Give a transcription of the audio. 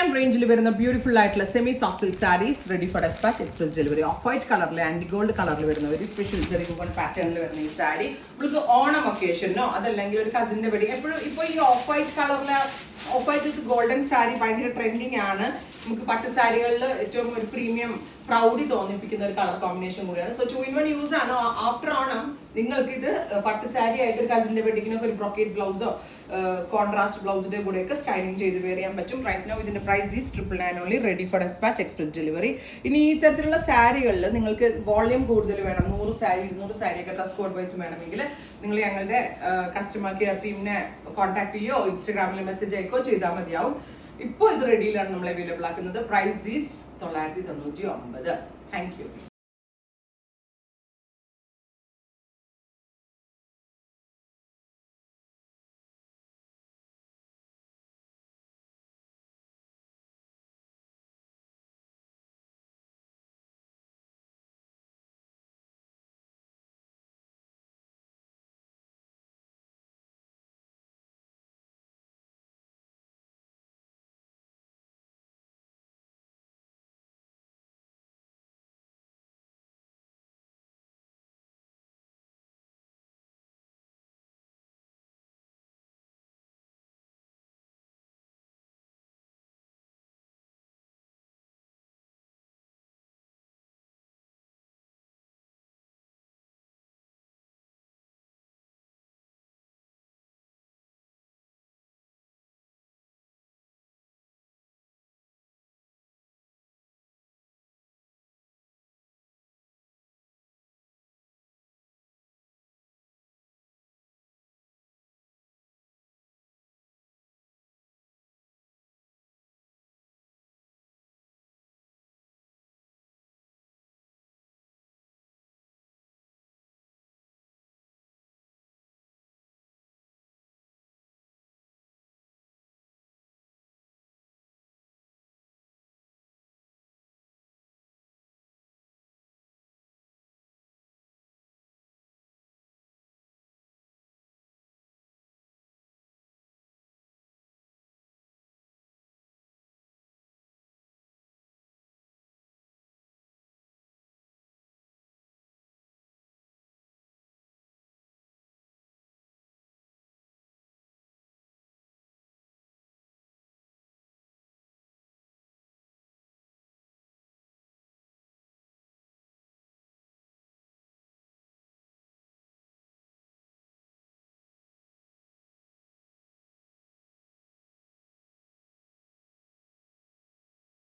Premium range വരുന്ന beautiful ആയിട്ടുള്ള semi soft silk saris ready for dispatch express delivery. Off white കളറിൽ and gold കളറിൽ വരുന്ന ഒരു സ്പെഷ്യൽ ചെറിയ പാറ്റേണിൽ വരുന്ന ഈ സാരി നമുക്ക് ഓണം ഒക്കേഷനോ അതല്ലെങ്കിൽ ഒരു കസിന്റെ വെഡിങ് എപ്പോഴും ഇപ്പോൾ ഈ ഓഫ് വൈറ്റ് കളറിലെ of white with golden sari ഭയങ്കര ട്രെൻഡിങ് ആണ്. നമുക്ക് പട്ട് സാരികളിൽ ഏറ്റവും ഒരു പ്രീമിയം പ്രൗഡി തോന്നിപ്പിക്കുന്ന ഒരു കളർ കോമ്പിനേഷൻ കൂടിയാണ്. സോ 2-in-1 യൂസ് ആണ്. ആഫ്റ്റർ ഓണം നിങ്ങൾക്ക് ഇത് പട്ട് സാരി ആയിട്ട് ഒരു കസിന്റെ വെഡിങ്ങിനൊക്കെ ഒരു ബ്രോക്കേറ്റ് ബ്ലൗസോ കോൺട്രാസ്റ്റ് ബ്ലൗസിന്റെ കൂടെയൊക്കെ സ്റ്റൈലിംഗ് ചെയ്ത് വെയർ ചെയ്യാൻ പറ്റും. റൈറ്റ് നൗ ഇതിന്റെ price is 999 only, ready for dispatch express delivery. ഇനി ഈ തരത്തിലുള്ള സാരികളിൽ നിങ്ങൾക്ക് വോളിയം കൂടുതൽ വേണം, 100 സാരി 200 സാരി ഒക്കെ ഡ്രസ് കോഡ് വൈസ് വേണമെങ്കിൽ നിങ്ങൾ ഞങ്ങളുടെ കസ്റ്റമർ കെയർ ടീമിനെ കോൺടാക്ട് ചെയ്യോ ഇൻസ്റ്റാഗ്രാമിൽ മെസ്സേജ് അയക്കോ ചെയ്താൽ മതിയാവും. ഇപ്പോൾ ഇത് റെഡിയിലാണ് നമ്മൾ അവൈലബിൾ ആക്കുന്നത്. Price is 999. Thank U.